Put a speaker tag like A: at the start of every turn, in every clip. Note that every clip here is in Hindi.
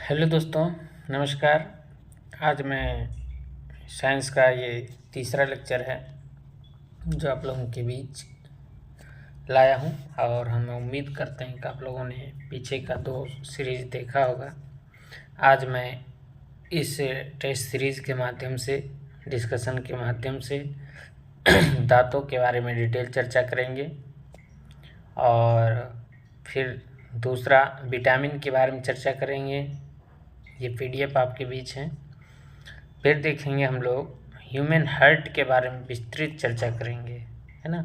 A: हेलो दोस्तों, नमस्कार। आज मैं साइंस का ये तीसरा लेक्चर है जो आप लोगों के बीच लाया हूँ और हम उम्मीद करते हैं कि आप लोगों ने पीछे का 2 सीरीज़ देखा होगा। आज मैं इस टेस्ट सीरीज़ के माध्यम से, डिस्कशन के माध्यम से दांतों के बारे में डिटेल चर्चा करेंगे और फिर दूसरा विटामिन के बारे में चर्चा करेंगे। ये पीडीएफ आपके बीच है। फिर देखेंगे हम लोग ह्यूमन हार्ट के बारे में विस्तृत चर्चा करेंगे, है ना।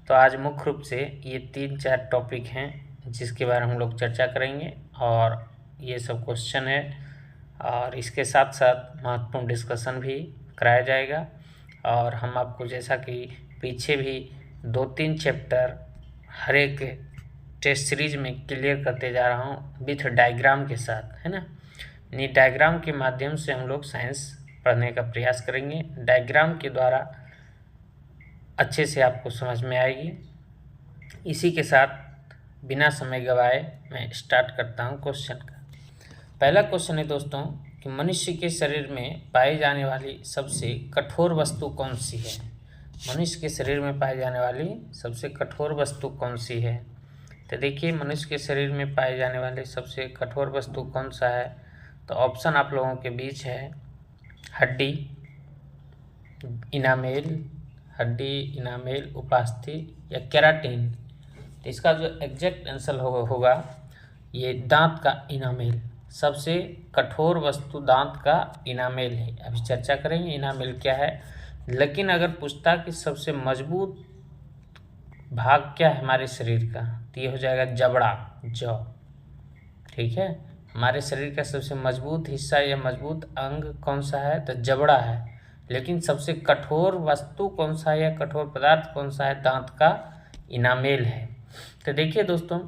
A: तो आज मुख्य रूप से ये 3-4 टॉपिक हैं जिसके बारे में हम लोग चर्चा करेंगे और ये सब क्वेश्चन है और इसके साथ साथ महत्वपूर्ण डिस्कशन भी कराया जाएगा। और हम आपको जैसा कि पीछे भी 2-3 चैप्टर हर एक टेस्ट सीरीज में क्लियर करते जा रहा हूँ विथ डायग्राम के साथ, है ना। यानी डायग्राम के माध्यम से हम लोग साइंस पढ़ने का प्रयास करेंगे। डायग्राम के द्वारा अच्छे से आपको समझ में आएगी। इसी के साथ बिना समय गवाए मैं स्टार्ट करता हूँ क्वेश्चन का। पहला क्वेश्चन है दोस्तों कि मनुष्य के शरीर में पाई जाने वाली सबसे कठोर वस्तु कौन सी है। मनुष्य के शरीर में पाई जाने वाली सबसे कठोर वस्तु कौन सी है। तो देखिए, मनुष्य के शरीर में पाए जाने वाले सबसे कठोर वस्तु कौन सा है। तो ऑप्शन आप लोगों के बीच है हड्डी, इनामेल, हड्डी, इनामेल, उपास्थि या केराटिन। तो इसका जो एग्जैक्ट आंसर होगा ये दांत का इनामेल। सबसे कठोर वस्तु दांत का इनामेल है। अभी चर्चा करेंगे इनामेल क्या है। लेकिन अगर पूछता कि सबसे मजबूत भाग क्या है हमारे शरीर का, तो ये हो जाएगा जबड़ा, जॉ। ठीक है, हमारे शरीर का सबसे मजबूत हिस्सा या मजबूत अंग कौन सा है, तो जबड़ा है। लेकिन सबसे कठोर वस्तु कौन सा है या कठोर पदार्थ कौन सा है, दांत का इनामेल है। तो देखिए दोस्तों,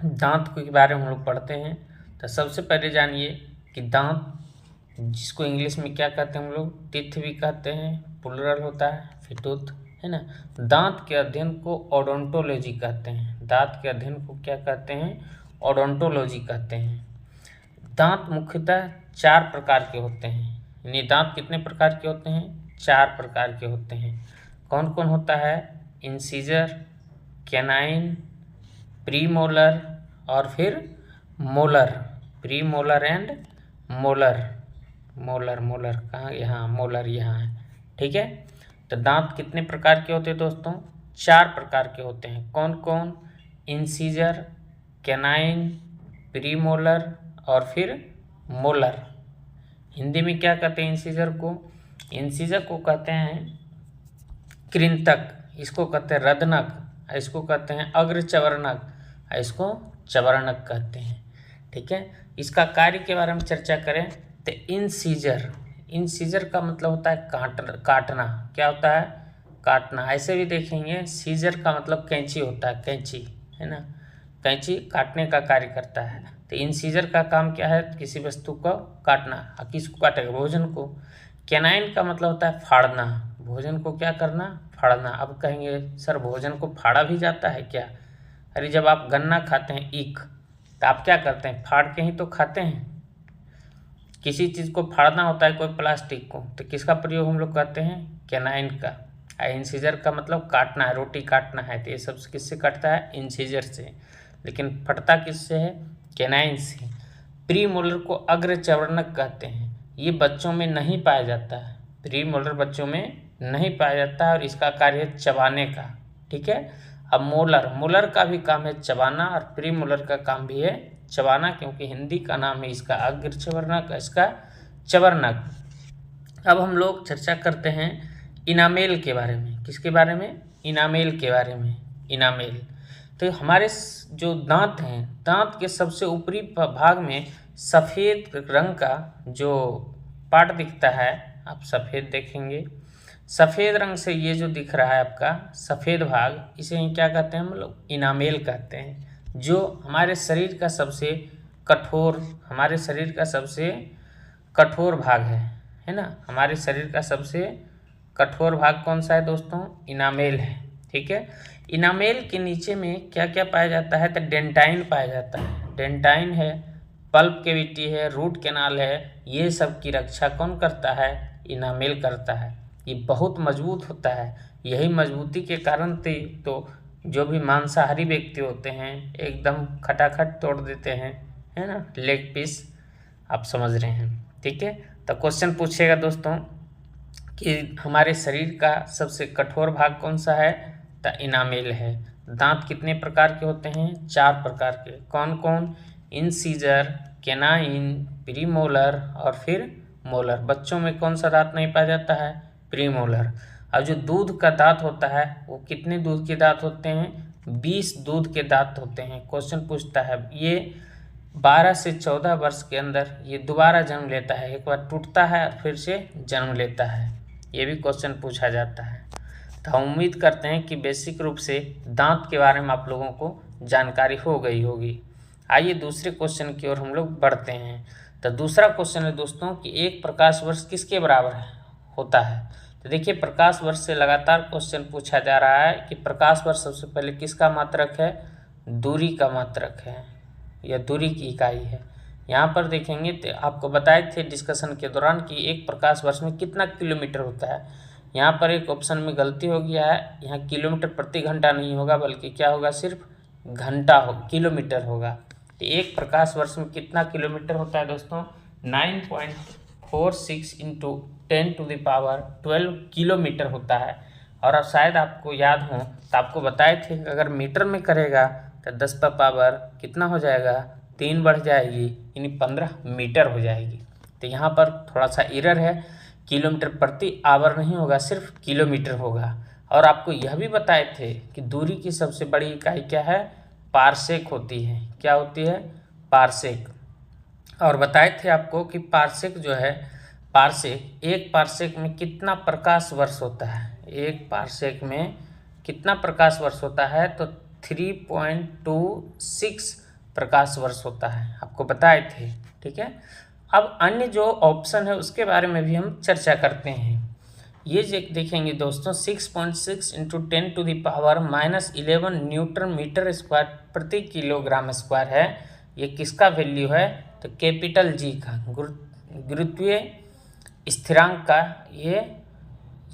A: दांत के बारे में हम लोग पढ़ते हैं। तो सबसे पहले जानिए कि दांत, जिसको इंग्लिश में क्या कहते हैं हम लोग, टीथ भी कहते हैं, प्लूरल होता है, फिर टूथ, है ना। दांत के अध्ययन को ओडोंटोलॉजी कहते हैं। दांत के अध्ययन को क्या कहते हैं, ओडोंटोलॉजी कहते हैं। दांत मुख्यतः 4 प्रकार के होते हैं। यानी दांत कितने प्रकार के होते हैं, 4 प्रकार के होते हैं। कौन कौन होता है, इंसीजर, कैनाइन, प्रीमोलर और फिर molar. Premolar and molar. Molar कहाँ, यहाँ, मोलर यहाँ है। ठीक है, तो दांत कितने प्रकार के होते हैं दोस्तों, 4 प्रकार के होते हैं। कौन कौन, इंसीजर, कैनाइन, प्रीमोलर और फिर मोलर। हिंदी में क्या कहते हैं इंसीजर को, इंसीजर को कहते हैं कृंतक, इसको कहते हैं रदनक, इसको कहते हैं अग्रचवर्णक, इसको चवर्णक कहते हैं। ठीक है, इसका कार्य के बारे में चर्चा करें तो इंसीजर का मतलब होता है काटना। क्या होता है, काटना। ऐसे भी देखेंगे सीजर का मतलब कैंची होता है, कैंची, है ना। कैंची काटने का कार्य करता है। तो इंसीजर का काम क्या है, किसी वस्तु को काटना। किसको काटेगा, भोजन को। कैनाइन का मतलब होता है फाड़ना, भोजन को क्या करना, फाड़ना। अब कहेंगे सर भोजन को फाड़ा भी जाता है क्या। अरे जब आप गन्ना खाते हैं, ईख, तो आप क्या करते हैं, फाड़ के ही तो खाते हैं। किसी चीज़ को फाड़ना होता है, कोई प्लास्टिक को, तो किसका प्रयोग हम लोग करते हैं, कैनाइन का। इंसीजर का मतलब काटना है, रोटी काटना है, तो ये सब किससे कटता है, इंसीजर से। लेकिन फटता किससे है, कैनाइन से। प्रीमोलर को अग्रचवर्णक कहते हैं। ये बच्चों में नहीं पाया जाता है, प्रीमोलर बच्चों में नहीं पाया जाता है और इसका कार्य है चबाने का। ठीक है, अब मोलर का भी काम है चबाना और प्रीमोलर का काम भी है चबाना, क्योंकि हिंदी का नाम है इसका अग्रचवर्णक, इसका चवर्णक। अब हम लोग चर्चा करते हैं इनामेल के बारे में। किसके बारे में, इनामेल के बारे में। इनामेल तो हमारे जो दांत हैं, दांत के सबसे ऊपरी भाग में सफ़ेद रंग का जो पार्ट दिखता है, आप सफ़ेद देखेंगे, सफ़ेद रंग से ये जो दिख रहा है आपका सफ़ेद भाग, इसे हम क्या कहते हैं, हम लोग इनामेल कहते हैं। जो हमारे शरीर का सबसे कठोर, हमारे शरीर का सबसे कठोर भाग है ना। हमारे शरीर का सबसे कठोर भाग कौन सा है दोस्तों, इनामेल है। ठीक है, इनामेल के नीचे में क्या क्या पाया जाता है, तो डेंटाइन पाया जाता है। डेंटाइन है, पल्प कैविटी है, रूट कैनाल है, ये सब की रक्षा कौन करता है? इनामेल करता है। ये बहुत मजबूत होता है। यही मजबूती के कारण तो जो भी मांसाहारी व्यक्ति होते हैं एकदम खटाखट तोड़ देते हैं, है ना, लेग पीस। आप समझ रहे हैं, ठीक है। तो क्वेश्चन पूछेगा दोस्तों कि हमारे शरीर का सबसे कठोर भाग कौन सा है? तो इनामेल है। दांत कितने प्रकार के होते हैं? 4 प्रकार के। कौन कौन? इंसीजर, कैनाइन, प्रीमोलर और फिर मोलर। बच्चों में कौन सा दांत नहीं पाया जाता है? प्रीमोलर। और जो दूध का दांत होता है वो कितने दूध के दांत होते हैं? 20 दूध के दांत होते हैं। क्वेश्चन पूछता है ये 12 से 14 वर्ष के अंदर ये दोबारा जन्म लेता है, एक बार टूटता है और फिर से जन्म लेता है। ये भी क्वेश्चन पूछा जाता है। तो हम उम्मीद करते हैं कि बेसिक रूप से दांत के बारे में आप लोगों को जानकारी हो गई होगी। आइए दूसरे क्वेश्चन की ओर हम लोग बढ़ते हैं। तो दूसरा क्वेश्चन है दोस्तों कि एक प्रकाश वर्ष किसके बराबर होता है? तो देखिए, प्रकाश वर्ष से लगातार क्वेश्चन पूछा जा रहा है कि प्रकाश वर्ष सबसे पहले किसका मात्रक है? दूरी का मात्रक है या दूरी की इकाई है। यहाँ पर देखेंगे तो आपको बताए थे डिस्कशन के दौरान कि एक प्रकाश वर्ष में कितना किलोमीटर होता है। यहाँ पर एक ऑप्शन में गलती हो गया है, यहाँ किलोमीटर प्रति घंटा नहीं होगा बल्कि क्या होगा? सिर्फ घंटा किलोमीटर होगा। तो एक प्रकाश वर्ष में कितना किलोमीटर होता है दोस्तों? 9.46 इंटू 10⁻12 किलोमीटर होता है। और अब शायद आपको याद हो तो आपको बताए थे कि अगर मीटर में करेगा तो 10 का पावर कितना हो जाएगा? 3 बढ़ जाएगी, यानी 15 मीटर हो जाएगी। तो यहाँ पर थोड़ा सा एरर है, किलोमीटर प्रति आवर नहीं होगा, सिर्फ किलोमीटर होगा। और आपको यह भी बताए थे कि दूरी की सबसे बड़ी इकाई क्या है? पारसेक होती है। क्या होती है? पारसेक। और बताए थे आपको कि पारसेक जो है, एक पारसेक में कितना प्रकाश वर्ष होता है? एक पारसेक में कितना प्रकाश वर्ष होता है? तो 3.26 प्रकाश वर्ष होता है, आपको बताए थे, ठीक है। अब अन्य जो ऑप्शन है उसके बारे में भी हम चर्चा करते हैं। ये देखेंगे दोस्तों, 6.6 इंटू 10⁻⁻11 न्यूटन मीटर स्क्वायर प्रति किलोग्राम स्क्वायर है। ये किसका वैल्यू है? तो कैपिटल जी का, गुरुत्वीय स्थिरांक का, ये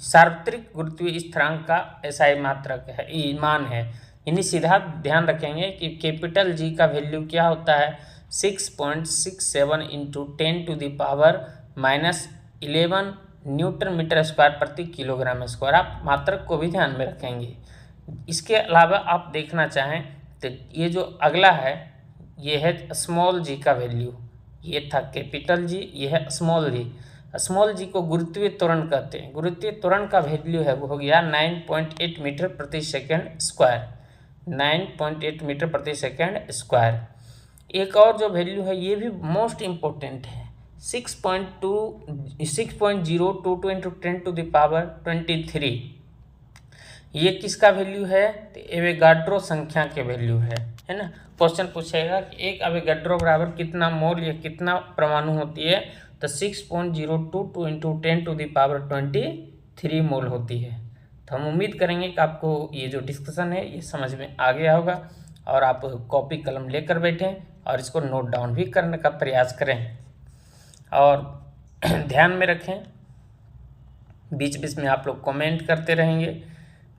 A: सार्वत्रिक गुरुत्वीय स्थिरांक का SI मात्रक है, मान है। यानी सीधा ध्यान रखेंगे कि कैपिटल जी का वैल्यू क्या होता है? 6.67 इंटू 10⁻⁻11 न्यूटन मीटर स्क्वायर प्रति किलोग्राम स्क्वायर। आप मात्रक को भी ध्यान में रखेंगे। इसके अलावा आप देखना चाहें तो ये जो अगला है ये है स्मॉल जी का वैल्यू। ये था कैपिटल जी, ये है स्मॉल जी। स्मॉल जी को गुरुत्वीय त्वरण कहते हैं। गुरुत्वीय त्वरण का वैल्यू है वो हो गया 9.8 मीटर प्रति सेकेंड स्क्वायर, 9.8 मीटर प्रति सेकेंड स्क्वायर। एक और जो वैल्यू है ये भी मोस्ट इम्पोर्टेंट है, 6.022 इंटू 10⁻23। ये किसका वैल्यू है? तो एवोगाड्रो संख्या के वैल्यू है ना। क्वेश्चन पूछेगा कि एक एवोगाड्रो बराबर कितना मोल या कितना परमाणु होती है? तो 6.022 इंटू 10⁻23 मोल होती है। तो हम उम्मीद करेंगे कि आपको ये जो डिस्कशन है ये समझ में आ गया होगा और आप कॉपी कलम लेकर बैठें और इसको नोट डाउन भी करने का प्रयास करें। और ध्यान में रखें, बीच बीच में आप लोग कमेंट करते रहेंगे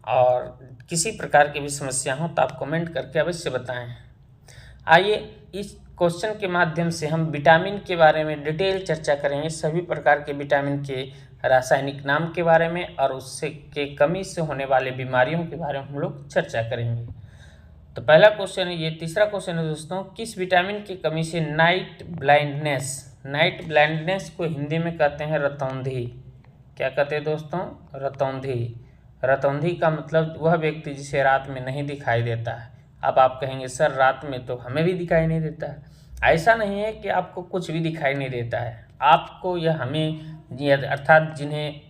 A: और किसी प्रकार की भी समस्या हो तो आप कमेंट करके अवश्य बताएं। आइए इस क्वेश्चन के माध्यम से हम विटामिन के बारे में डिटेल चर्चा करेंगे, सभी प्रकार के विटामिन के रासायनिक नाम के बारे में और उससे के कमी से होने वाले बीमारियों के बारे में हम लोग चर्चा करेंगे। तो पहला क्वेश्चन है, ये तीसरा क्वेश्चन है दोस्तों, किस विटामिन की कमी से नाइट ब्लाइंडनेस को हिंदी में कहते हैं रतौंधी। क्या कहते हैं दोस्तों? रतौंधी। रतौंधी का मतलब वह व्यक्ति जिसे रात में नहीं दिखाई देता है। अब आप कहेंगे सर रात में तो हमें भी दिखाई नहीं देता है। ऐसा नहीं है कि आपको कुछ भी दिखाई नहीं देता है, आपको या हमें, अर्थात जिन्हें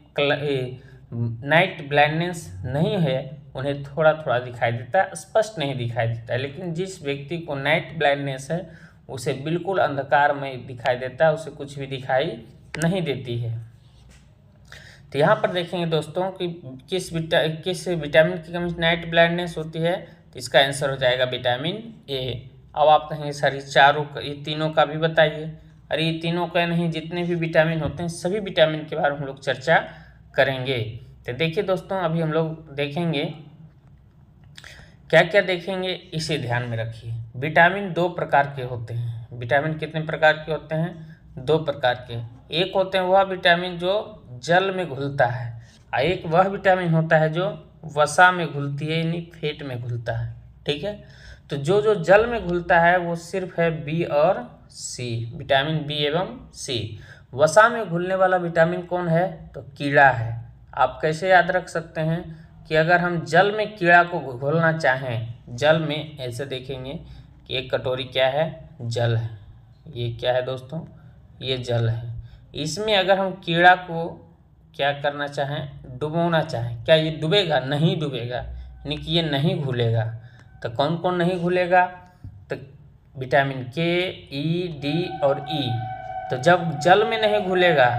A: नाइट ब्लाइंडनेस नहीं है उन्हें थोड़ा थोड़ा दिखाई देता है, स्पष्ट नहीं दिखाई देता है। लेकिन जिस व्यक्ति को नाइट ब्लाइंडनेस है उसे बिल्कुल अंधकार में दिखाई देता है, उसे कुछ भी दिखाई नहीं देती है। तो यहाँ पर देखेंगे दोस्तों कि किस विटामिन की कमी से नाइट ब्लाइंडनेस होती है। तो इसका आंसर हो जाएगा विटामिन ए। अब आप कहेंगे सर ये तीनों का भी बताइए। अरे ये तीनों का नहीं, जितने भी विटामिन होते हैं सभी विटामिन के बारे में हम लोग चर्चा करेंगे। तो देखिए दोस्तों, अभी हम लोग देखेंगे क्या क्या देखेंगे, इसे ध्यान में रखिए। विटामिन 2 प्रकार के होते हैं। विटामिन कितने प्रकार के होते हैं? 2 प्रकार के। एक होते हैं वह विटामिन जो जल में घुलता है, और एक वह विटामिन होता है जो वसा में घुलती है, यानी फैट में घुलता है। ठीक है, तो जो जल में घुलता है वो सिर्फ है बी और सी, विटामिन बी एवं सी। वसा में घुलने वाला विटामिन कौन है? तो कीड़ा है। आप कैसे याद रख सकते हैं कि अगर हम जल में कीड़ा को घोलना चाहें, जल में ऐसे देखेंगे कि एक कटोरी क्या है? जल है। ये क्या है दोस्तों? ये जल है। इसमें अगर हम कीड़ा को क्या करना चाहें? डुबोना चाहें, क्या ये डूबेगा? नहीं डूबेगा, यानी कि ये नहीं घुलेगा। तो कौन कौन नहीं घुलेगा? तो विटामिन के, ई, डी और ई। तो जब जल में नहीं घुलेगा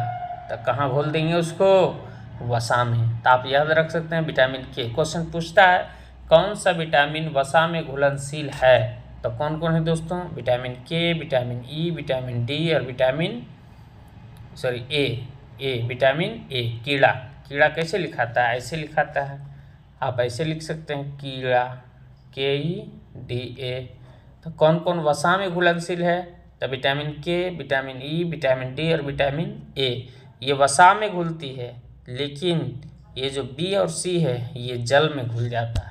A: तो कहाँ घोल देंगे उसको? वसा में। तो आप याद रख सकते हैं विटामिन के। क्वेश्चन पूछता है कौन सा विटामिन वसा में घुलनशील है? तो कौन कौन है दोस्तों? विटामिन के, विटामिन ई, विटामिन डी और विटामिन ए। कीड़ा। कीड़ा कैसे लिखाता है? ऐसे लिखाता है। आप ऐसे लिख सकते हैं कीड़ा, KEDA। तो कौन कौन वसा में घुलनशील है? तो विटामिन के, विटामिन ई, विटामिन डी और विटामिन ए, ये वसा में घुलती है, लेकिन ये जो बी और सी है ये जल में घुल जाता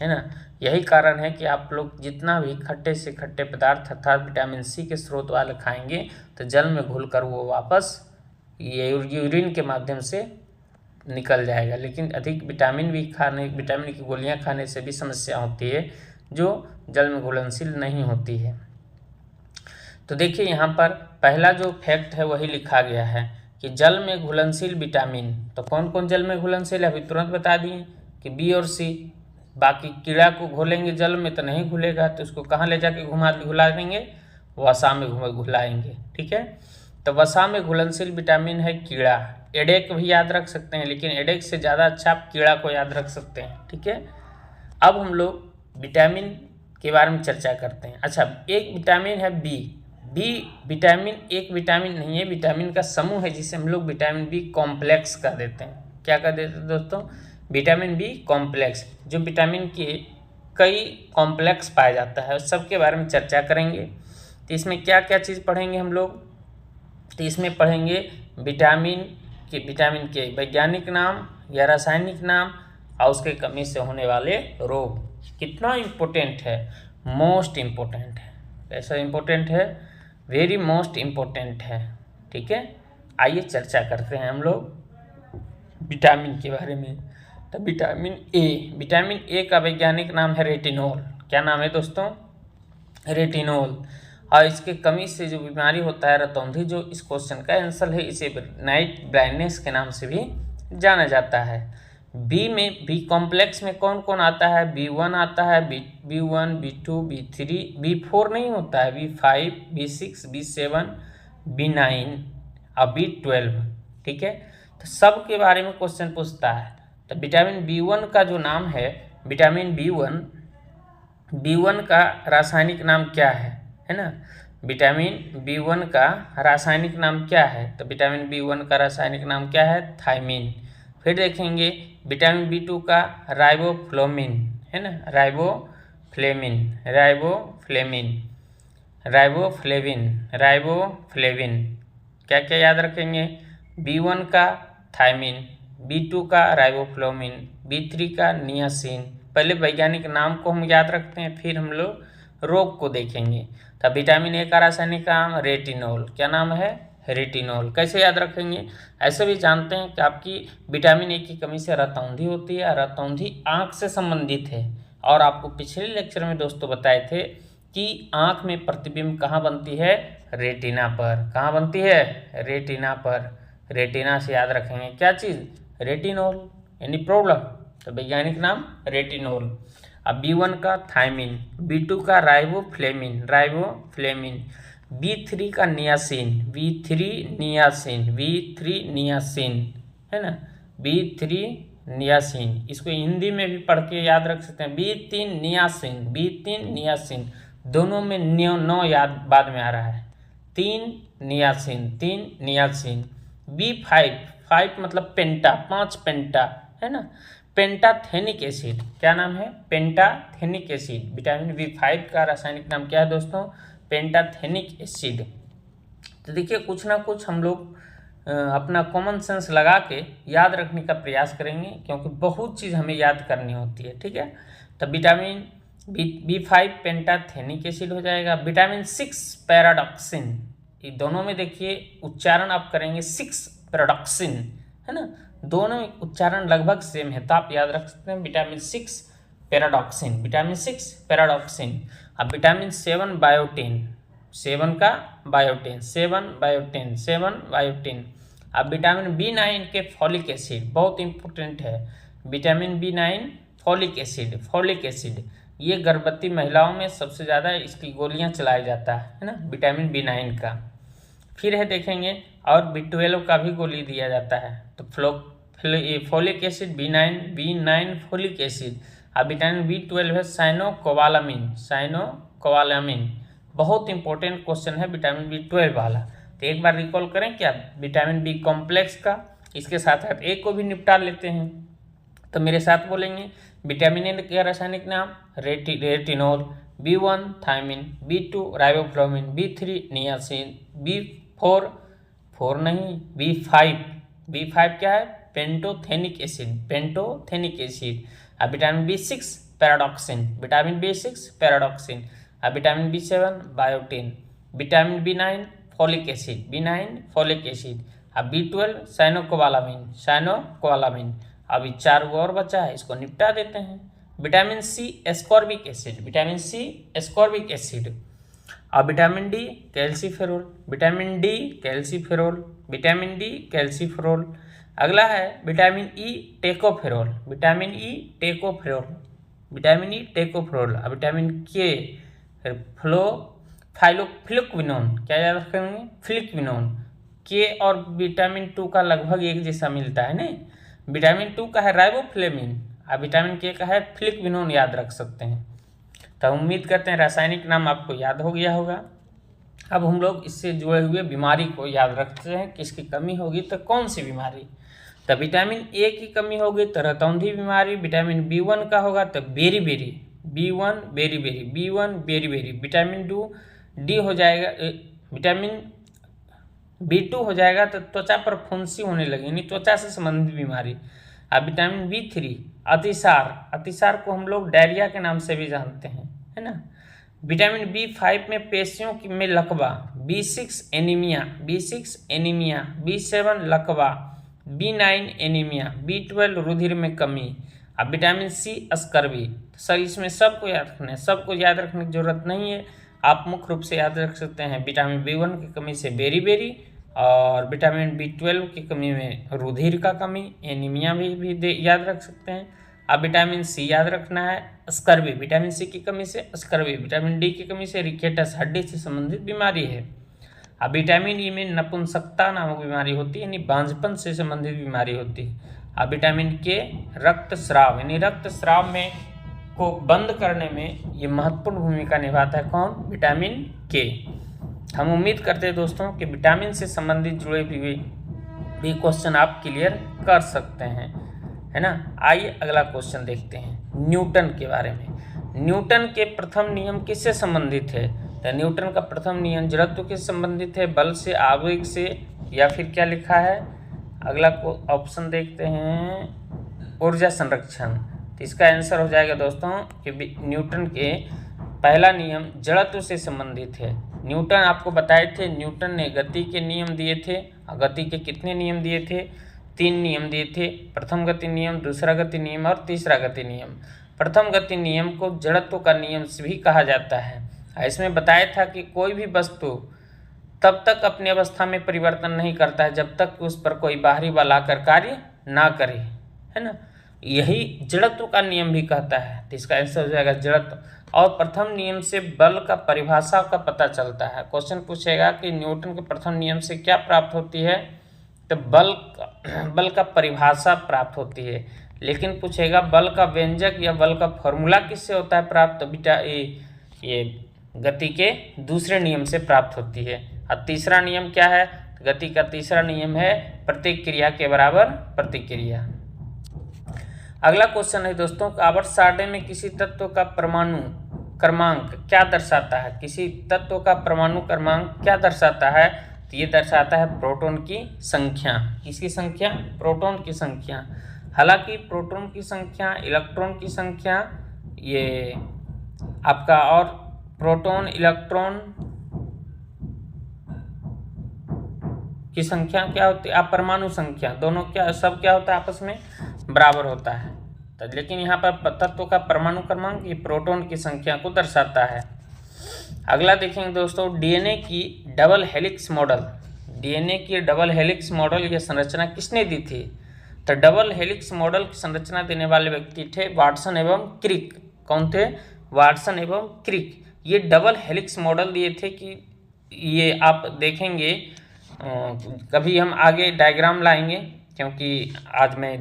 A: है ना। यही कारण है कि आप लोग जितना भी खट्टे से खट्टे पदार्थ अर्थात विटामिन सी के स्रोत वाले खाएंगे तो जल में घुलकर वो वापस ये यूरिन के माध्यम से निकल जाएगा। लेकिन अधिक विटामिन की गोलियां खाने से भी समस्या होती है जो जल में घुलनशील नहीं होती है। तो देखिए यहाँ पर पहला जो फैक्ट है वही लिखा गया है कि जल में घुलनशील विटामिन। तो कौन कौन जल में घुलनशील है? अभी तुरंत बता दिए कि बी और सी। बाकी कीड़ा को घोलेंगे जल में तो नहीं घुलेगा, तो उसको कहाँ ले जाके घुला देंगे? वसा में घुलाएंगे। ठीक है, तो वसा में घुलनशील विटामिन है कीड़ा। एडेक भी याद रख सकते हैं, लेकिन एडेक से ज़्यादा अच्छा आप कीड़ा को याद रख सकते हैं। ठीक है, अब हम लोग विटामिन के बारे में चर्चा करते हैं। अच्छा, एक विटामिन है बी विटामिन एक विटामिन नहीं है, विटामिन का समूह है जिसे हम लोग विटामिन बी कॉम्प्लेक्स कह देते हैं। क्या कह देते हैं दोस्तों? Vitamin B complex. जो विटामिन के कई कॉम्प्लेक्स पाया जाता है उस सब के बारे में चर्चा करेंगे। तो इसमें क्या क्या चीज़ पढ़ेंगे हम लोग? तो इसमें पढ़ेंगे विटामिन के वैज्ञानिक नाम या रासायनिक नाम और उसके कमी से होने वाले रोग। कितना इम्पोर्टेंट है? मोस्ट इम्पोर्टेंट है। कैसा इम्पोर्टेंट है? वेरी मोस्ट इम्पोर्टेंट है। ठीक है, आइए चर्चा करते हैं हम लोग विटामिन के बारे में। तो विटामिन ए का वैज्ञानिक नाम है रेटिनोल। क्या नाम है दोस्तों? रेटिनोल। और इसके कमी से जो बीमारी होता है रतौंधी, जो इस क्वेश्चन का आंसर है, इसे नाइट ब्लाइंडनेस के नाम से भी जाना जाता है। बी कॉम्प्लेक्स में कौन कौन आता है? B1 आता है, B1, B2, B3, B4 नहीं होता है, B5, B6, B7, B9 और B12। ठीक है, तो सब के बारे में क्वेश्चन पूछता है। तो विटामिन B1 का जो नाम है, विटामिन B1 का रासायनिक नाम क्या है ना? विटामिन B1 का रासायनिक नाम क्या है? तो विटामिन B1 का रासायनिक नाम क्या है? थायमिन। फिर देखेंगे विटामिन B2 का राइबोफ्लेविन है ना, राइबोफ्लेविन। क्या क्या याद रखेंगे? B1 का थायमिन, B2 का राइबोफ्लेविन, B3 का नियासिन। पहले वैज्ञानिक नाम को हम याद रखते हैं, फिर हम लोग रोग को देखेंगे। तब विटामिन ए का रासायनिक नाम रेटिनोल। क्या नाम है? रेटिनोल। कैसे याद रखेंगे? ऐसे भी जानते हैं कि आपकी विटामिन ए की कमी से रतौंधी होती है, रतौंधी आँख से संबंधित है। और आपको पिछले लेक्चर में दोस्तों बताए थे कि आँख में प्रतिबिंब कहाँ बनती है? रेटिना पर। कहाँ बनती है? रेटिना पर। रेटिना से याद रखेंगे क्या चीज़? रेटिनोल। Any problem? तो वैज्ञानिक नाम रेटिनोल। अब B1 का थायमिन, B2 का राइबोफ्लेविन, B3 का नियासिन, है ना, B3 नियासिन। इसको हिंदी में भी पढ़ के याद रख सकते हैं, B3 नियासिन। दोनों में नौ याद बाद में आ रहा है। 3 नियासिन। B5 मतलब पेंटा, 5 पेंटा है ना, पेंटाथेनिक एसिड। क्या नाम है? Pantothenic acid. विटामिन B5 का रासायनिक नाम क्या है दोस्तों? Pantothenic acid. तो देखिए कुछ ना कुछ हम लोग अपना कॉमन सेंस लगा के याद रखने का प्रयास करेंगे, क्योंकि बहुत चीज़ हमें याद करनी होती है, ठीक है। तो विटामिन B5 पेंटाथेनिक एसिड हो जाएगा। विटामिन 6 पैराडॉक्सिन, ये दोनों में देखिए उच्चारण आप करेंगे 6 पैराडॉक्सिन, है ना, दोनों में उच्चारण लगभग सेम है, तो आप याद रख सकते हैं विटामिन 6 पैराडॉक्सिन, विटामिन 6 पैराडॉक्सिन। अब विटामिन 7 बायोटिन, 7 का बायोटिन, 7 बायोटिन। अब विटामिन B9 के फॉलिक एसिड, बहुत इंपॉर्टेंट है, विटामिन B9 फॉलिक एसिड, ये गर्भवती महिलाओं में सबसे ज़्यादा इसकी गोलियां चलाया जाता है ना, विटामिन B9 का। फिर है देखेंगे और B12 का भी गोली दिया जाता है। तो folic acid B9 folic acid. अब विटामिन B12 है साइनोकोबालामिन, बहुत इंपॉर्टेंट क्वेश्चन है विटामिन B12 वाला। तो एक बार रिकॉल करें क्या, विटामिन B कॉम्प्लेक्स का, इसके साथ साथ ए को भी निपटा लेते हैं। तो मेरे साथ बोलेंगे विटामिन ए का रासायनिक नाम retinol, B1 thiamine, B2 riboflavin, B3 niacin, B4 B5 क्या है? Pantothenic acid. अब विटामिन B6 पैराडॉक्सिन। अब vitamin B7 biotin, vitamin B9 folic acid. अब B12 साइनोकोबालामिन। अभी 4 और बचा है, इसको निपटा देते हैं। Vitamin C ascorbic acid. अब विटामिन D कैल्सीफेरोल, अगला है विटामिन E टेकोफेरोल। अब विटामिन K फिलिक्विनोन, क्या याद रखेंगे? फिलिक्विनोन। K और विटामिन 2 का लगभग एक जैसा मिलता है नहीं, विटामिन 2 का है राइबोफ्लेविन, अब विटामिन K का है फिलिक्विनोन, याद रख सकते हैं। तो उम्मीद करते हैं रासायनिक नाम आपको याद हो गया होगा। अब हम लोग इससे जुड़े हुए बीमारी को याद रखते हैं, किसकी कमी होगी तो कौन सी बीमारी। तो विटामिन ए की कमी होगी तो रतौंधी बीमारी। विटामिन B1 का होगा तो berry, B1 berry. Vitamin D हो जाएगा, विटामिन B2 हो जाएगा तो त्वचा पर फुंसी होने लगी, यानी त्वचा से संबंधित बीमारी। अब विटामिन B3 अतिसार को हम लोग डायरिया के नाम से भी जानते हैं, है ना। विटामिन B5 में पेशियों में लकवा, B6 एनीमिया, B7 लकवा, B9 एनीमिया, B12 रुधिर में कमी। अब विटामिन C स्कर्वी। सर इसमें सबको याद रखना है, सबको याद रखने की जरूरत नहीं है, आप मुख्य रूप से याद रख सकते हैं विटामिन B1 की कमी से बेरी, और विटामिन B12 की कमी में रुधिर का कमी, एनीमिया भी याद रख सकते हैं। अब विटामिन C याद रखना है, स्कर्वी, विटामिन C की कमी से स्कर्वी। विटामिन D की कमी से रिकेटस, हड्डी से संबंधित बीमारी है। अब विटामिन E में नपुंसकता नामक बीमारी होती है, यानी बांझपन से संबंधित बीमारी होती है। अब विटामिन K रक्तस्राव, यानी रक्तस्राव में को बंद करने में ये महत्वपूर्ण भूमिका निभाता है, कौन? Vitamin K। हम उम्मीद करते हैं दोस्तों कि विटामिन से संबंधित जुड़े भी क्वेश्चन आप क्लियर कर सकते हैं, है ना। आइए अगला क्वेश्चन देखते हैं न्यूटन के बारे में। न्यूटन के प्रथम नियम किससे संबंधित है? तो न्यूटन का प्रथम नियम जड़त्व के संबंधित है, बल से, आवेग से, या फिर क्या लिखा है? अगला को ऑप्शन देखते हैं, ऊर्जा संरक्षण। तो इसका आंसर हो जाएगा दोस्तों कि न्यूटन के पहला नियम जड़त्व से संबंधित है। न्यूटन आपको बताए थे, न्यूटन ने गति के नियम दिए थे। गति के कितने नियम दिए थे? 3 नियम दिए थे, प्रथम गति नियम, दूसरा गति नियम और तीसरा गति नियम। प्रथम गति नियम को जड़त्व का नियम से भी कहा जाता है। इसमें बताया था कि कोई भी वस्तु तब तक अपनी अवस्था में परिवर्तन नहीं करता है जब तक उस पर कोई बाहरी बल आकर कार्य ना करे, है ना। यही जड़त्व का नियम भी कहता है, तो इसका आंसर हो जाएगा जड़त्व। और प्रथम नियम से बल का परिभाषा का पता चलता है। क्वेश्चन पूछेगा कि न्यूटन के प्रथम नियम से क्या प्राप्त होती है, तो बल का परिभाषा प्राप्त होती है। लेकिन पूछेगा बल का व्यंजक या बल का फॉर्मूला किससे होता है प्राप्त, तो बेटा ये गति के दूसरे नियम से प्राप्त होती है। और तीसरा नियम क्या है? गति का तीसरा नियम है प्रत्येक क्रिया के बराबर प्रतिक्रिया। अगला क्वेश्चन है दोस्तों, आवर्त सारणी में किसी तत्व का परमाणु क्रमांक क्या दर्शाता है? किसी तत्व का परमाणु क्रमांक क्या दर्शाता है? तो ये दर्शाता है प्रोटॉन की संख्या। किसकी संख्या? प्रोटॉन की संख्या। हालांकि प्रोटॉन की संख्या, इलेक्ट्रॉन की संख्या, ये आपका और प्रोटॉन इलेक्ट्रॉन की संख्या क्या होती है? परमाणु संख्या, दोनों क्या सब क्या होता है? आपस में बराबर होता है। तो लेकिन यहाँ पर तत्व का परमाणु क्रमांक ये प्रोटॉन की संख्या को दर्शाता है। अगला देखेंगे दोस्तों, डीएनए की डबल हेलिक्स मॉडल। डीएनए की डबल हेलिक्स मॉडल ये संरचना किसने दी थी? तो डबल हेलिक्स मॉडल की संरचना देने वाले व्यक्ति थे वाटसन एवं क्रिक। कौन थे? वाटसन एवं क्रिक। ये डबल हेलिक्स मॉडल दिए थे कि ये आप देखेंगे, कभी हम आगे डायग्राम लाएंगे, क्योंकि आज मैं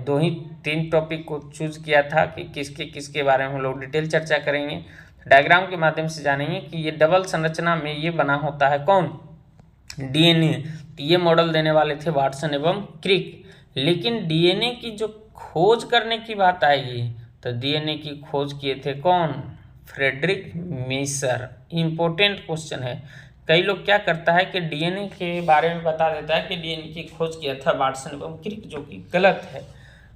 A: 3 टॉपिक को चूज किया था कि किसके बारे में हम लोग डिटेल चर्चा करेंगे। डायग्राम के माध्यम से जानेंगे कि ये डबल संरचना में ये बना होता है कौन? डीएनए। ये मॉडल देने वाले थे वाटसन एवं क्रिक। लेकिन डीएनए की जो खोज करने की बात आएगी तो डीएनए की खोज किए थे कौन? Frederick Meeser. इंपॉर्टेंट क्वेश्चन है। कई लोग क्या करता है कि डीएनए के बारे में बता देता है कि डीएनए की खोज किया था वाटसन एवं क्रिक, जो कि गलत है।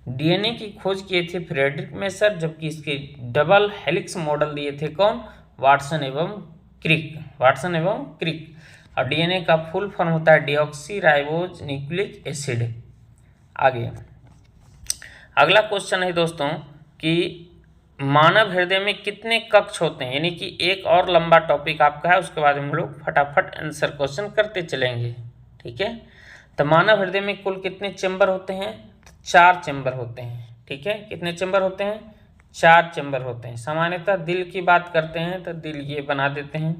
A: डीएनए की खोज किए थे फ्रेडरिक मीसर, जबकि इसके डबल हेलिक्स मॉडल दिए थे कौन? वाटसन एवं क्रिक। वाटसन एवं क्रिक। और डीएनए का फुल फॉर्म होता है डीऑक्सी राइबोज न्यूक्लिक एसिड। आगे अगला क्वेश्चन है दोस्तों कि मानव हृदय में कितने कक्ष होते हैं? यानी कि एक और लंबा टॉपिक आपका है, उसके बाद हम लोग फटाफट आंसर क्वेश्चन करते चलेंगे। ठीक है, तो मानव हृदय में कुल कितने चैम्बर होते हैं? 4 चैम्बर होते हैं। ठीक है, कितने चैम्बर होते हैं? 4 चैम्बर होते हैं। सामान्यतः दिल की बात करते हैं तो दिल ये बना देते हैं,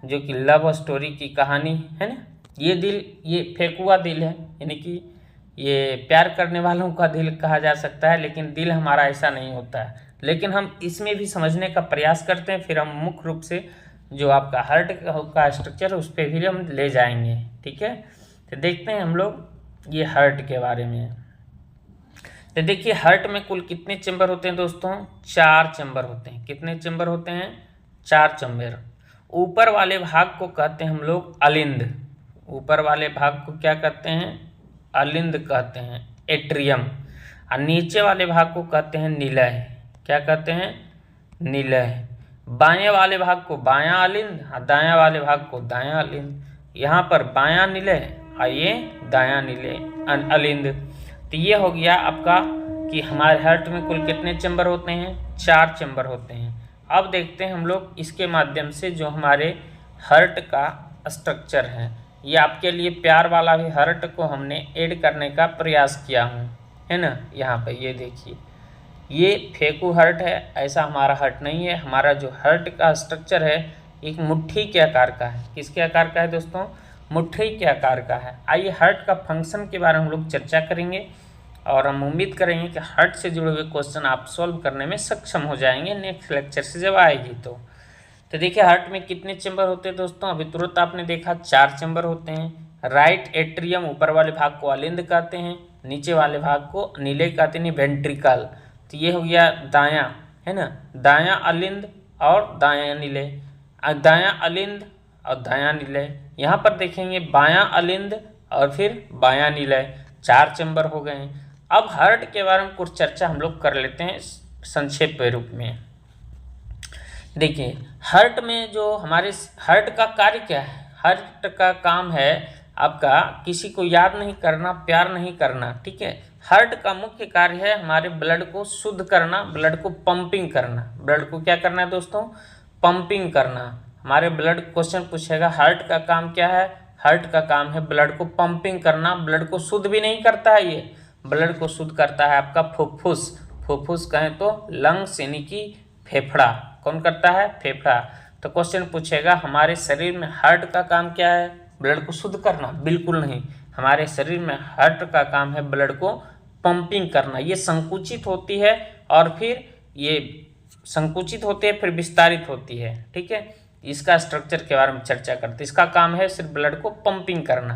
A: जो कि लव स्टोरी की कहानी है ना। ये दिल, ये फेंकुआ दिल है, यानी कि ये प्यार करने वालों का दिल कहा जा सकता है, लेकिन दिल हमारा ऐसा नहीं होता है। लेकिन हम इसमें भी समझने का प्रयास करते हैं, फिर हम मुख्य रूप से जो आपका हार्ट का स्ट्रक्चर है उस पर भी हम ले जाएंगे। ठीक है, तो देखते हैं हम लोग ये हार्ट के बारे में। तो देखिए हार्ट में कुल कितने चैम्बर होते हैं दोस्तों? 4 चैम्बर होते हैं। कितने चैम्बर होते हैं? 4 चैम्बर। ऊपर वाले भाग को कहते हैं हम लोग अलिंद। ऊपर वाले भाग को क्या कहते हैं? अलिंद कहते हैं, एट्रियम। और नीचे वाले भाग को कहते हैं निलय। क्या कहते हैं? निलय। बाएं वाले भाग को बायां अलिंद और दायां वाले भाग को दायां अलिंद। यहाँ पर बायां निलय और ये दायां निलय अलिंद। तो ये हो गया आपका कि हमारे हार्ट में कुल कितने चैम्बर होते हैं? 4 चैम्बर होते हैं। अब देखते हैं हम लोग इसके माध्यम से जो हमारे हार्ट का स्ट्रक्चर है। ये आपके लिए प्यार वाला भी हार्ट को हमने ऐड करने का प्रयास किया हूँ, है ना। यहाँ पर ये देखिए, ये फेंकू हार्ट है, ऐसा हमारा हार्ट नहीं है। हमारा जो हार्ट का स्ट्रक्चर है एक मुट्ठी के आकार का है। किसके आकार का है दोस्तों? मुट्ठी के आकार का है। आइए हार्ट का फंक्शन के बारे में हम लोग चर्चा करेंगे और हम उम्मीद करेंगे कि हार्ट से जुड़े हुए क्वेश्चन आप सॉल्व करने में सक्षम हो जाएंगे नेक्स्ट लेक्चर से जब आएगी। तो देखिए हार्ट में कितने चैम्बर होते हैं दोस्तों? अभी तुरंत आपने देखा 4 चैम्बर होते हैं। राइट एट्रियम, ऊपर वाले भाग को अलिंद कहते हैं, नीचे वाले भाग को निलय कहते हैं, वेंट्रिकल। तो ये हो गया दायां, है ना, दायां अलिंद और दायां निलय, दायां अलिंद और दायां निलय। यहाँ पर देखेंगे बायां अलिंद और फिर बायां निलय। 4 चैम्बर हो गए हैं। अब हार्ट के बारे में कुछ चर्चा हम लोग कर लेते हैं संक्षेप के रूप में। देखिए हार्ट में जो हमारे हार्ट का कार्य क्या है? हार्ट का काम है आपका किसी को याद नहीं करना, प्यार नहीं करना। ठीक है, हार्ट का मुख्य कार्य है हमारे ब्लड को शुद्ध करना, ब्लड को पंपिंग करना। ब्लड को क्या करना है दोस्तों? पंपिंग करना। हमारे ब्लड क्वेश्चन पूछेगा हार्ट का काम क्या है? हार्ट का काम है ब्लड को पंपिंग करना। ब्लड को शुद्ध भी नहीं करता है, ये ब्लड को शुद्ध करता है आपका फुफ्फुस। फुफ्फुस कहें तो लंग्स, यानी कि फेफड़ा। कौन करता है? फेफड़ा। तो क्वेश्चन पूछेगा हमारे शरीर में हार्ट का काम क्या है? ब्लड को शुद्ध करना? बिल्कुल नहीं। हमारे शरीर में हार्ट का काम है ब्लड को पंपिंग करना। ये संकुचित होती है और फिर ये संकुचित होती है फिर विस्तारित होती है। ठीक है, इसका स्ट्रक्चर के बारे में चर्चा करते हैं। इसका काम है सिर्फ ब्लड को पंपिंग करना।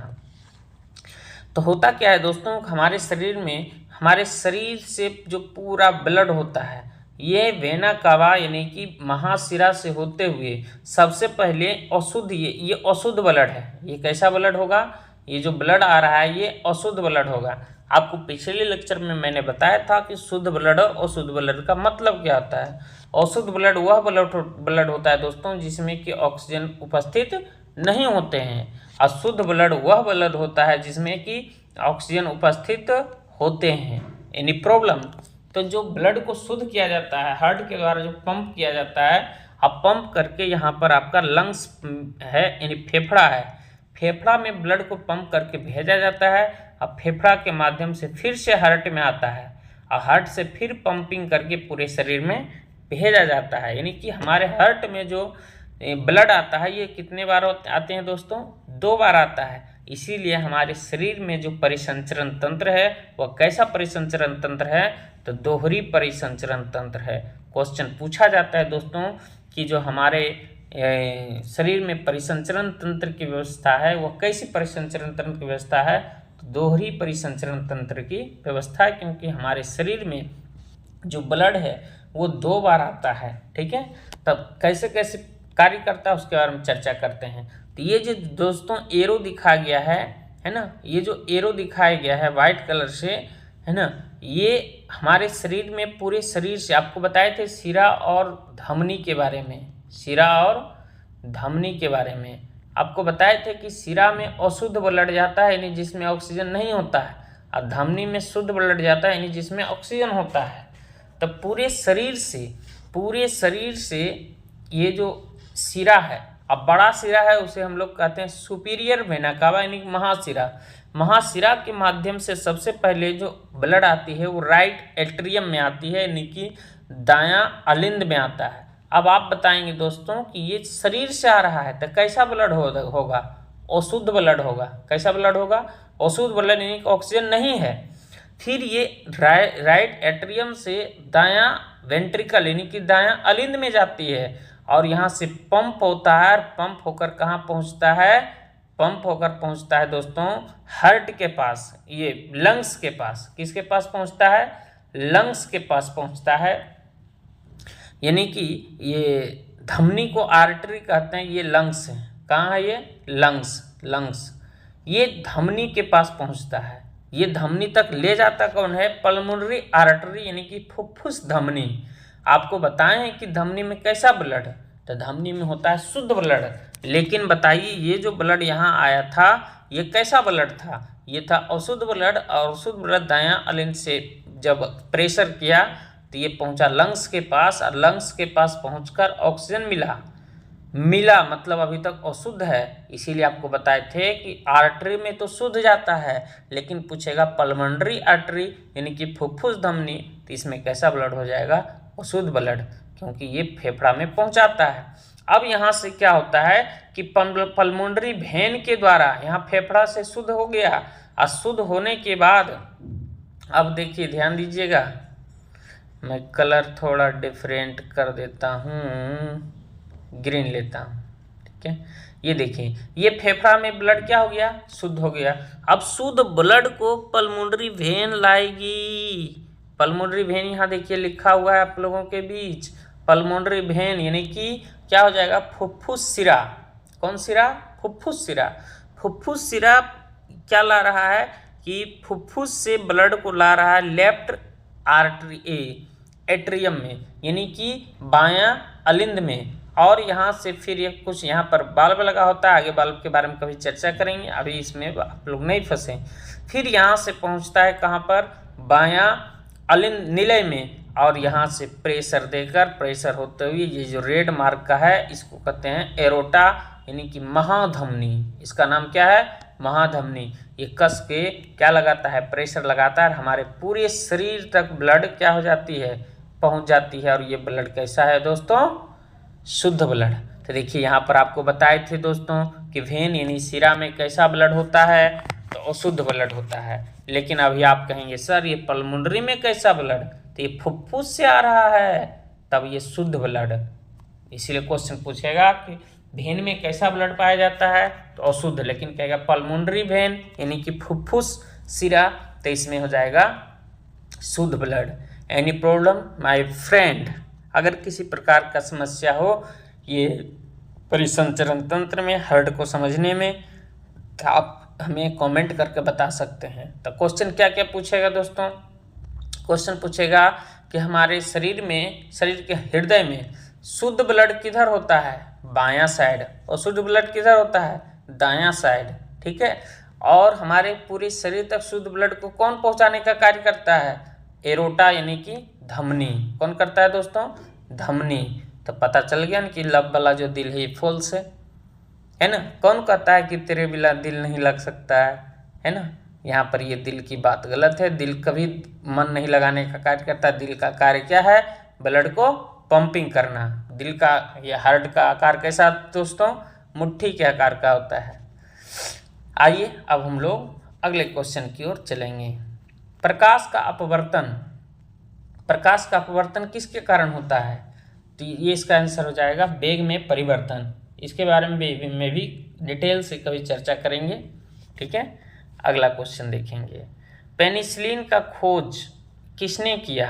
A: तो होता क्या है दोस्तों, हमारे शरीर में, हमारे शरीर से जो पूरा ब्लड होता है ये वेना कावा यानी कि महाशिरा से होते हुए सबसे पहले अशुद्ध, ये अशुद्ध ब्लड है। ये कैसा ब्लड होगा, ये जो ब्लड आ रहा है ये अशुद्ध ब्लड होगा। आपको पिछले लेक्चर में मैंने बताया था कि शुद्ध ब्लड और अशुद्ध ब्लड का मतलब क्या होता है। अशुद्ध ब्लड वह ब्लड होता है दोस्तों जिसमें कि ऑक्सीजन उपस्थित नहीं होते हैं। अशुद्ध ब्लड वह ब्लड होता है जिसमें कि ऑक्सीजन उपस्थित होते हैं। Any problem? तो जो ब्लड को शुद्ध किया जाता है हार्ट के द्वारा, जो पंप किया जाता है, अब पंप करके यहाँ पर आपका लंग्स है यानी फेफड़ा है, फेफड़ा में ब्लड को पंप करके भेजा जाता है। अब फेफड़ा के माध्यम से फिर से हार्ट में आता है और हार्ट से फिर पंपिंग करके पूरे शरीर में भेजा जाता है। यानी कि हमारे हार्ट में जो ब्लड आता है ये कितने बार आते हैं दोस्तों, 2 बार आता है। इसीलिए हमारे शरीर में जो परिसंचरण तंत्र है वह कैसा परिसंचरण तंत्र है, तो दोहरी परिसंचरण तंत्र है। क्वेश्चन पूछा जाता है दोस्तों कि जो हमारे शरीर में परिसंचरण तंत्र की व्यवस्था है वह कैसी परिसंचरण तंत्र की व्यवस्था है, तो दोहरी परिसंचरण तंत्र की व्यवस्था है, क्योंकि हमारे शरीर में जो ब्लड है वो 2 बार आता है। ठीक है, तब कैसे कैसे कार्य करता है उसके बारे में चर्चा करते हैं। तो ये जो दोस्तों एरो दिखा गया है ना, ये जो एरो दिखाया गया है वाइट कलर से, है ना, ये हमारे शरीर में पूरे शरीर से, आपको बताए थे शिरा और धमनी के बारे में, शिरा और धमनी के बारे में आपको बताए थे कि शिरा में अशुद्ध ब्लड जाता है यानी जिसमें ऑक्सीजन नहीं होता है, और धमनी में शुद्ध ब्लड जाता है यानी जिसमें ऑक्सीजन होता है। तब पूरे शरीर से ये जो शिरा है, अब बड़ा शिरा है उसे हम लोग कहते हैं सुपीरियर वेना कावा यानी महाशिरा। महाशिरा के माध्यम से सबसे पहले जो ब्लड आती है वो राइट एट्रियम में आती है यानी कि दायां अलिंद में आता है। अब आप बताएंगे दोस्तों कि ये शरीर से आ रहा है तो कैसा ब्लड होगा, अशुद्ध ब्लड होगा। कैसा ब्लड होगा, अशुद्ध ब्लड यानी कि ऑक्सीजन नहीं है। फिर ये राइट एट्रियम से दायां वेंट्रिकल यानी कि दायां अलिंद में जाती है और यहाँ से पंप होता है, पंप होकर कहाँ पहुँचता है, पंप होकर पहुँचता है दोस्तों हार्ट के पास, ये लंग्स के पास। किसके पास पहुँचता है, लंग्स के पास पहुँचता है। यानी कि ये धमनी को आर्टरी कहते हैं, ये लंग्स है। कहाँ है ये, लंग्स ये धमनी के पास पहुँचता है। ये धमनी तक ले जाता कौन है, पल्मोनरी आर्टरी यानी कि फुफ्फुस धमनी। आपको बताएं हैं कि धमनी में कैसा ब्लड है, तो धमनी में होता है शुद्ध ब्लड। लेकिन बताइए ये जो ब्लड यहाँ आया था ये कैसा ब्लड था, ये था अशुद्ध ब्लड, और अशुद्ध ब्लड दायां अलिंद से जब प्रेशर किया तो ये पहुँचा लंग्स के पास, और लंग्स के पास पहुँचकर ऑक्सीजन मिला मतलब अभी तक अशुद्ध है। इसीलिए आपको बताए थे कि आर्टरी में तो शुद्ध जाता है, लेकिन पूछेगा पल्मोनरी आर्टरी यानी कि फुफ्फुस धमनी, तो इसमें कैसा ब्लड हो जाएगा, अशुद्ध ब्लड, क्योंकि ये फेफड़ा में पहुंचाता है। अब यहाँ से क्या होता है कि पल्मोनरी वेन के द्वारा यहाँ फेफड़ा से शुद्ध हो गया, और शुद्ध होने के बाद अब देखिए ध्यान दीजिएगा, मैं कलर थोड़ा डिफरेंट कर देता हूँ, ग्रीन लेता हूँ। ठीक है, ये देखिए ये फेफड़ा में ब्लड क्या हो गया, शुद्ध हो गया। अब शुद्ध ब्लड को पल्मोनरी वेन लाएगी। पल्मोनरी वेन यहाँ देखिए लिखा हुआ है आप लोगों के बीच, पल्मोनरी वेन यानी कि क्या हो जाएगा, फुफ्फुस शिरा। कौन शिरा, फुफ्फुस शिरा। फुफ्फुस शिरा क्या ला रहा है कि फुफ्फुस से ब्लड को ला रहा है लेफ्ट आर्टरी एट्रियम में यानी कि बायां अलिंद में, और यहाँ से फिर ये कुछ यहाँ पर बाल्ब लगा होता है, आगे बाल्ब के बारे में कभी चर्चा करेंगे, अभी इसमें आप लोग नहीं फंसे। फिर यहाँ से पहुँचता है कहाँ पर, बायां अलिंद निलय में, और यहाँ से प्रेशर देकर, प्रेशर होते हुए ये जो रेड मार्क का है इसको कहते हैं एरोटा यानी कि महाधमनी। इसका नाम क्या है, महाधमनी। ये कस के क्या लगाता है, प्रेशर लगाता है, हमारे पूरे शरीर तक ब्लड क्या हो जाती है, पहुँच जाती है। और ये ब्लड कैसा है दोस्तों, शुद्ध ब्लड। तो देखिए यहाँ पर आपको बताए थे दोस्तों कि वेन यानी शिरा में कैसा ब्लड होता है, तो अशुद्ध ब्लड होता है। लेकिन अभी आप कहेंगे सर ये पल्मोनरी में कैसा ब्लड, तो ये फुफ्फुस से आ रहा है, तब ये शुद्ध ब्लड। इसीलिए क्वेश्चन पूछेगा कि वेन में कैसा ब्लड पाया जाता है, तो अशुद्ध, लेकिन कहेगा पल्मोनरी वेन यानी कि फुफ्फुस सिरा, तो इसमें हो जाएगा शुद्ध blood. Any problem my friend, अगर किसी प्रकार का समस्या हो ये परिसंचरण तंत्र में, हार्ट को समझने में, तो आप हमें कमेंट करके बता सकते हैं। तो क्वेश्चन क्या क्या पूछेगा दोस्तों, क्वेश्चन पूछेगा कि हमारे शरीर में, शरीर के हृदय में शुद्ध ब्लड किधर होता है, बायां साइड, और शुद्ध ब्लड किधर होता है, दायां साइड, ठीक है। और हमारे पूरे शरीर तक शुद्ध ब्लड को कौन पहुंचाने का कार्य करता है, एरोटा यानी कि धमनी, कौन करता है दोस्तों, धमनी। तो पता चल गया ना कि लब वाला जो दिल है फॉल्स है ना। कौन कहता है कि तेरे बिना दिल नहीं लग सकता है ना। यहाँ पर ये दिल की बात गलत है, दिल कभी मन नहीं लगाने का कार्य करता। दिल का कार्य क्या है, ब्लड को पंपिंग करना। दिल का, ये हार्ट का आकार कैसा दोस्तों, मुट्ठी के आकार का होता है। आइए अब हम लोग अगले क्वेश्चन की ओर चलेंगे। प्रकाश का अपवर्तन, प्रकाश का अपवर्तन किसके कारण होता है, तो ये इसका आंसर हो जाएगा वेग में परिवर्तन। इसके बारे में भी डिटेल से कभी चर्चा करेंगे, ठीक है। अगला क्वेश्चन देखेंगे, पेनिसिलिन का खोज किसने किया,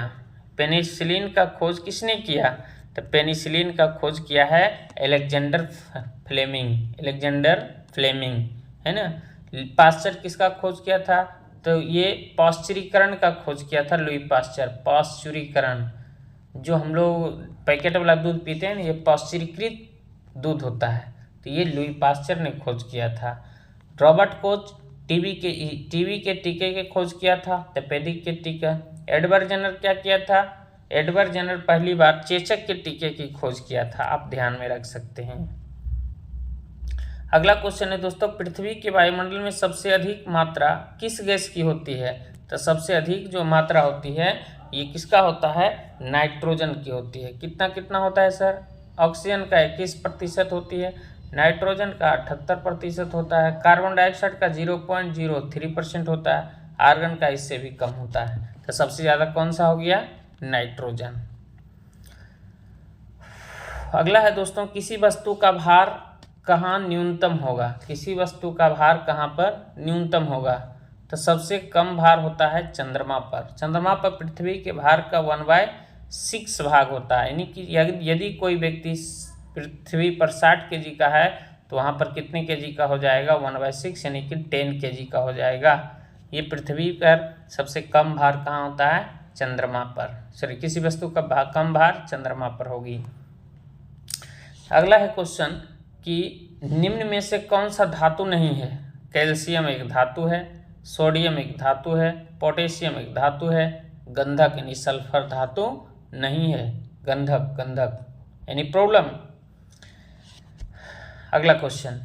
A: पेनिसिलिन का खोज किसने किया, तो पेनिसिलिन का खोज किया है अलेक्जेंडर फ्लेमिंग, अलेक्जेंडर फ्लेमिंग, है ना। पाश्चर किसका खोज किया था, तो ये पाश्चुरीकरण का खोज किया था लुई पाश्चर। पाश्चुरीकरण, जो हम लोग पैकेट वाला दूध पीते हैं ना, ये पाश्चुरीकृत दूध होता है, तो ये लुई पाश्चर ने खोज किया था। रॉबर्ट कोच टीबी के टीके के खोज किया था, तपेदिक के टीका। एडवर्ड जेनर क्या किया था, एडवर्ड जेनर पहली बार चेचक के टीके की खोज किया था, आप ध्यान में रख सकते हैं। अगला क्वेश्चन है दोस्तों, पृथ्वी के वायुमंडल में सबसे अधिक मात्रा किस गैस की होती है, तो सबसे अधिक जो मात्रा होती है ये किसका होता है, नाइट्रोजन की होती है। कितना कितना होता है सर, ऑक्सीजन का 21% होती है, नाइट्रोजन का 78% होता है, कार्बन डाइऑक्साइड का 0.03% होता है, आर्गन का इससे भी कम होता है। तो सबसे ज़्यादा कौन सा हो गया, नाइट्रोजन। अगला है दोस्तों, किसी वस्तु का भार कहाँ न्यूनतम होगा, किसी वस्तु का भार कहाँ पर न्यूनतम होगा, तो सबसे कम भार होता है चंद्रमा पर। चंद्रमा पर पृथ्वी के भार का 1/6 भाग होता है, यानी कि यदि कोई व्यक्ति पृथ्वी पर 60 kg का है तो वहाँ पर कितने kg का हो जाएगा, 1/6 यानी कि 10 kg का हो जाएगा। ये पृथ्वी पर सबसे कम भार कहाँ होता है, चंद्रमा पर। सॉरी, किसी वस्तु का कम भार चंद्रमा पर होगी। अगला है क्वेश्चन कि निम्न में से कौन सा धातु नहीं है, कैल्शियम एक धातु है, सोडियम एक धातु है, पोटेशियम एक धातु है, गंधक यानी सल्फर धातु नहीं है, गंधक गंधक यानी प्रॉब्लम। अगला क्वेश्चन,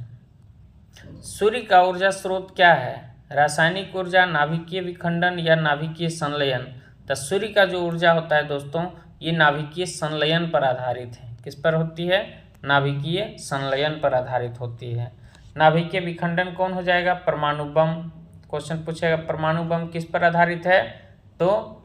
A: सूर्य का ऊर्जा स्रोत क्या है, रासायनिक ऊर्जा, नाभिकीय विखंडन या नाभिकीय संलयन। तो सूर्य का जो ऊर्जा होता है दोस्तों, ये नाभिकीय संलयन पर आधारित है। किस पर होती है, नाभिकीय संलयन पर आधारित होती है। नाभिकीय विखंडन कौन हो जाएगा, परमाणु बम। क्वेश्चन पूछेगा परमाणु बम किस पर आधारित है, तो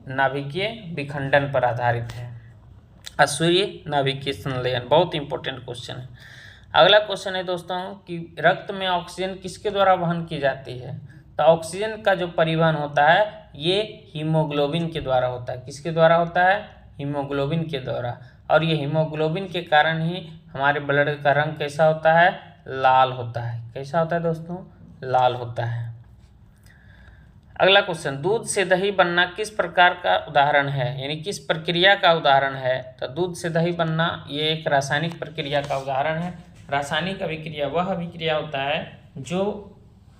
A: नाभिकीय विखंडन पर आधारित है। सूर्य नाभिकीय संलयन, बहुत इंपॉर्टेंट क्वेश्चन है। अगला क्वेश्चन है दोस्तों कि रक्त में ऑक्सीजन किसके द्वारा वहन की जाती है, तो ऑक्सीजन का जो परिवहन होता है ये हीमोग्लोबिन के द्वारा होता है। किसके द्वारा होता है, हीमोग्लोबिन के द्वारा। और ये हीमोग्लोबिन के कारण ही हमारे ब्लड का रंग कैसा होता है, लाल होता है। कैसा होता है दोस्तों, लाल होता है। अगला क्वेश्चन, दूध से दही बनना किस प्रकार का उदाहरण है, यानी किस प्रक्रिया का उदाहरण है। तो दूध से दही बनना ये एक रासायनिक प्रक्रिया का उदाहरण है। रासायनिक अभिक्रिया वह अभिक्रिया होता है जो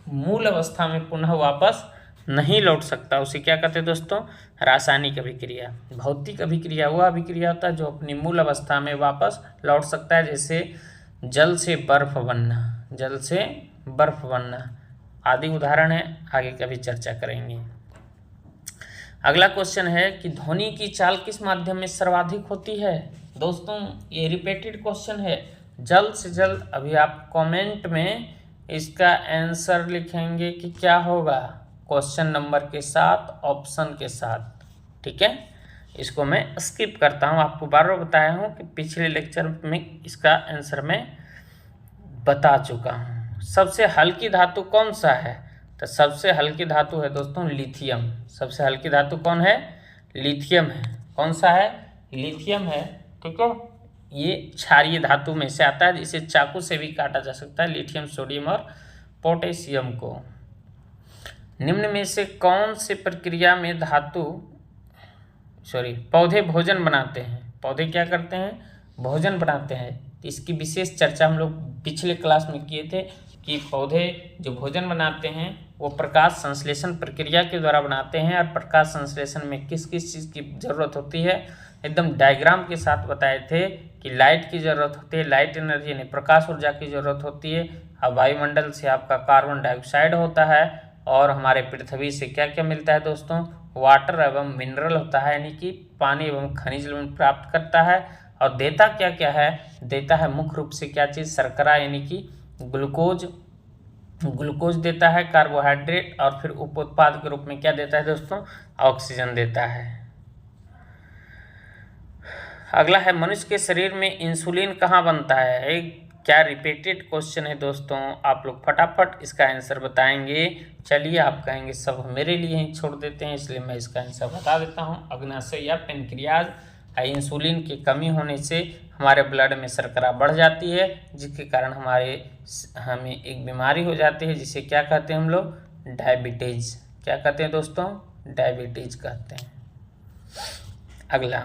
A: मूल अवस्था में पुनः वापस नहीं लौट सकता, उसे क्या कहते हैं दोस्तों, रासायनिक अभिक्रिया। भौतिक अभिक्रिया वह अभिक्रिया होता है जो अपनी मूल अवस्था में वापस लौट सकता है, जैसे जल से बर्फ बनना, जल से बर्फ बनना आदि उदाहरण है, आगे कभी चर्चा करेंगे। अगला क्वेश्चन है कि ध्वनि की चाल किस माध्यम में सर्वाधिक होती है। दोस्तों ये रिपीटेड क्वेश्चन है, जल्द से जल्द अभी आप कमेंट में इसका आंसर लिखेंगे कि क्या होगा, क्वेश्चन नंबर के साथ, ऑप्शन के साथ, ठीक है। इसको मैं स्किप करता हूँ, आपको बार बार बताया हूँ कि पिछले लेक्चर में इसका आंसर मैं बता चुका हूँ। सबसे हल्की धातु कौन सा है? तो सबसे हल्की धातु है दोस्तों लिथियम। सबसे हल्की धातु कौन है? लिथियम है। कौन सा है? लिथियम है। ठीक है, ये क्षारीय धातु में से आता है, जिसे चाकू से भी काटा जा सकता है, लिथियम, सोडियम और पोटेशियम को। निम्न में से कौन सी प्रक्रिया में पौधे भोजन बनाते हैं? पौधे क्या करते हैं? भोजन बनाते हैं। इसकी विशेष चर्चा हम लोग पिछले क्लास में किए थे कि पौधे जो भोजन बनाते हैं वो प्रकाश संश्लेषण प्रक्रिया के द्वारा बनाते हैं, और प्रकाश संश्लेषण में किस किस चीज़ की ज़रूरत होती है एकदम डायग्राम के साथ बताए थे कि लाइट की ज़रूरत होती है, लाइट एनर्जी यानी प्रकाश ऊर्जा की ज़रूरत होती है। अब वायुमंडल से आपका कार्बन डाइऑक्साइड होता है, और हमारे पृथ्वी से क्या क्या मिलता है दोस्तों? वाटर एवं मिनरल होता है, यानी कि पानी एवं खनिज लवण प्राप्त करता है। और देता क्या क्या है? देता है मुख्य रूप से क्या चीज़? शर्करा यानी कि ग्लूकोज देता है, कार्बोहाइड्रेट, और फिर उप उत्पाद के रूप में क्या देता है दोस्तों? ऑक्सीजन देता है। अगला है, मनुष्य के शरीर में इंसुलिन कहाँ बनता है? एक क्या रिपीटेड क्वेश्चन है दोस्तों, आप लोग फटाफट इसका आंसर बताएंगे। चलिए, आप कहेंगे सब मेरे लिए ही छोड़ देते हैं, इसलिए मैं इसका आंसर बता देता हूँ। अग्नाशय या पेनक्रियाज। इंसुलिन की कमी होने से हमारे ब्लड में शर्करा बढ़ जाती है, जिसके कारण हमें एक बीमारी हो जाती है, जिसे क्या कहते हैं हम लोग? डायबिटीज। क्या कहते हैं दोस्तों? डायबिटीज कहते हैं। अगला,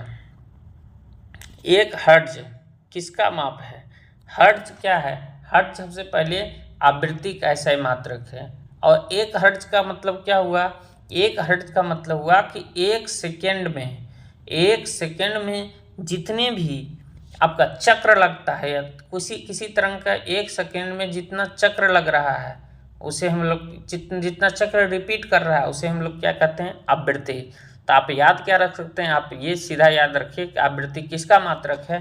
A: एक हर्ट्ज किसका माप है? हर्ट्ज क्या है? हर्ट्ज सबसे पहले आवृत्ति का ऐसा ही मात्रक है। और एक हर्ट्ज का मतलब क्या हुआ? एक हर्ट्ज का मतलब हुआ कि एक सेकेंड में जितने भी आपका चक्र लगता है, या किसी तरंग का एक सेकेंड में जितना चक्र लग रहा है, उसे हम लोग जितना चक्र रिपीट कर रहा है, उसे हम लोग क्या कहते हैं? आवृत्ति। तो आप याद क्या रख सकते हैं? आप ये सीधा याद रखिए कि आवृत्ति किसका मात्रक है?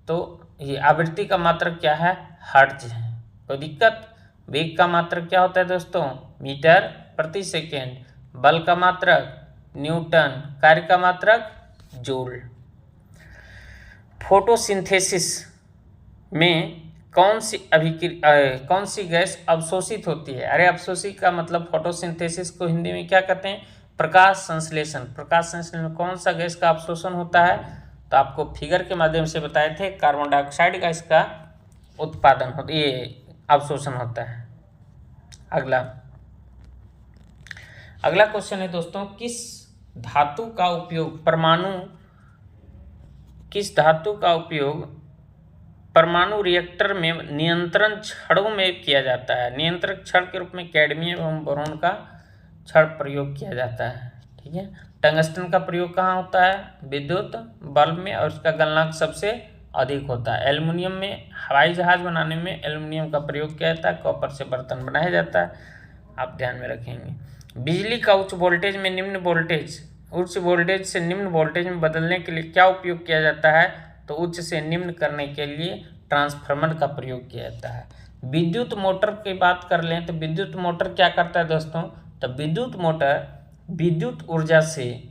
A: तो ये आवृत्ति का मात्रक क्या है? हर्ट्ज है। कोई दिक्कत? वेग का मात्रक क्या होता है दोस्तों? मीटर प्रति सेकेंड। बल का मात्रक न्यूटन। कार्य का मात्रक जूल। फोटोसिंथेसिस में कौन सी गैस अवशोषित होती है? अरे अवशोषित का मतलब, फोटोसिंथेसिस को हिंदी में क्या कहते हैं? प्रकाश संश्लेषण। प्रकाश संश्लेषण में कौन सा गैस का अवशोषण होता है? तो आपको फिगर के माध्यम से बताए थे, कार्बन डाइऑक्साइड गैस का उत्पादन होता है, ये अवशोषण होता है। अगला क्वेश्चन है दोस्तों, किस धातु का उपयोग परमाणु रिएक्टर में नियंत्रण छड़ों में किया जाता है? नियंत्रक छड़ के रूप में कैडमियम एवं बोरॉन का छड़ प्रयोग किया जाता है। ठीक है, टंगस्टन का प्रयोग कहाँ होता है? विद्युत बल्ब में, और उसका गलनांक सबसे अधिक होता है। एल्युमिनियम में, हवाई जहाज बनाने में एल्युमिनियम का प्रयोग किया जाता है। कॉपर से बर्तन बनाया जाता है, आप ध्यान में रखेंगे। बिजली का उच्च वोल्टेज से निम्न वोल्टेज में बदलने के लिए क्या उपयोग किया जाता है? तो उच्च से निम्न करने के लिए ट्रांसफार्मर का प्रयोग किया जाता है। विद्युत मोटर की बात कर लें तो विद्युत मोटर क्या करता है दोस्तों? तो विद्युत मोटर विद्युत ऊर्जा से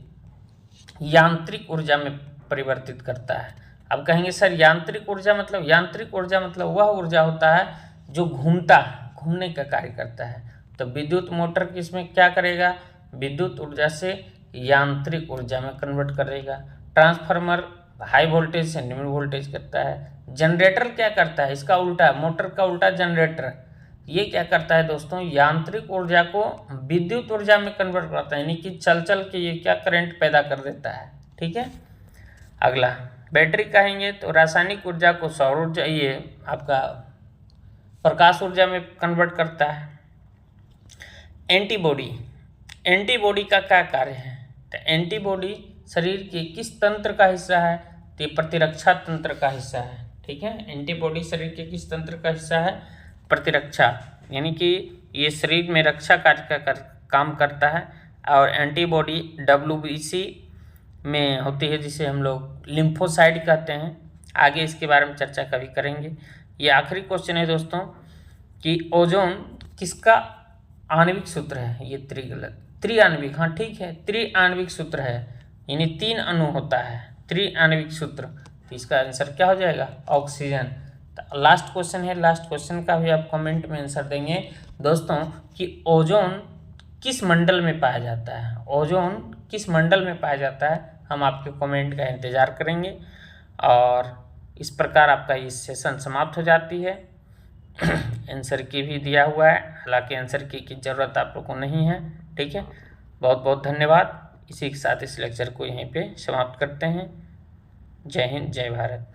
A: यांत्रिक ऊर्जा में परिवर्तित करता है। अब कहेंगे सर यांत्रिक ऊर्जा मतलब वह ऊर्जा होता है जो घूमने का कार्य करता है। तो विद्युत मोटर किसमें क्या करेगा? विद्युत ऊर्जा से यांत्रिक ऊर्जा में कन्वर्ट करेगा। ट्रांसफार्मर हाई वोल्टेज से निम्न वोल्टेज करता है। जनरेटर क्या करता है? इसका उल्टा, मोटर का उल्टा जनरेटर, ये क्या करता है दोस्तों? यांत्रिक ऊर्जा को विद्युत ऊर्जा में कन्वर्ट करता है, यानी कि चल के ये क्या करंट पैदा कर देता है। ठीक है, अगला बैटरी कहेंगे तो रासायनिक ऊर्जा को सौर ऊर्जा, ये आपका प्रकाश ऊर्जा में कन्वर्ट करता है। एंटीबॉडी का क्या कार्य है? तो एंटीबॉडी शरीर के किस तंत्र का हिस्सा है? तो ये प्रतिरक्षा तंत्र का हिस्सा है। ठीक है, एंटीबॉडी शरीर के किस तंत्र का हिस्सा है? प्रतिरक्षा, यानी कि ये शरीर में रक्षा कार्य का काम करता है। और एंटीबॉडी WBC में होती है, जिसे हम लोग लिम्फोसाइट कहते हैं। आगे इसके बारे में चर्चा कभी करेंगे। ये आखिरी क्वेश्चन है दोस्तों कि ओजोन किसका आणविक सूत्र है? ये त्रिआण्विक, हाँ ठीक है, त्रिआण्विक सूत्र है, यानी 3 अणु होता है, त्रिआण्विक सूत्र। तो इसका आंसर क्या हो जाएगा? ऑक्सीजन। तो लास्ट क्वेश्चन है, लास्ट क्वेश्चन का भी आप कमेंट में आंसर देंगे दोस्तों कि ओजोन किस मंडल में पाया जाता है, ओजोन किस मंडल में पाया जाता है। हम आपके कमेंट का इंतज़ार करेंगे। और इस प्रकार आपका ये सेशन समाप्त हो जाती है। आंसर की भी दिया हुआ है, हालांकि आंसर की ज़रूरत आप लोग को नहीं है। ठीक है, बहुत बहुत धन्यवाद। इसी के साथ इस लेक्चर को यहीं पे समाप्त करते हैं। जय हिंद, जय भारत।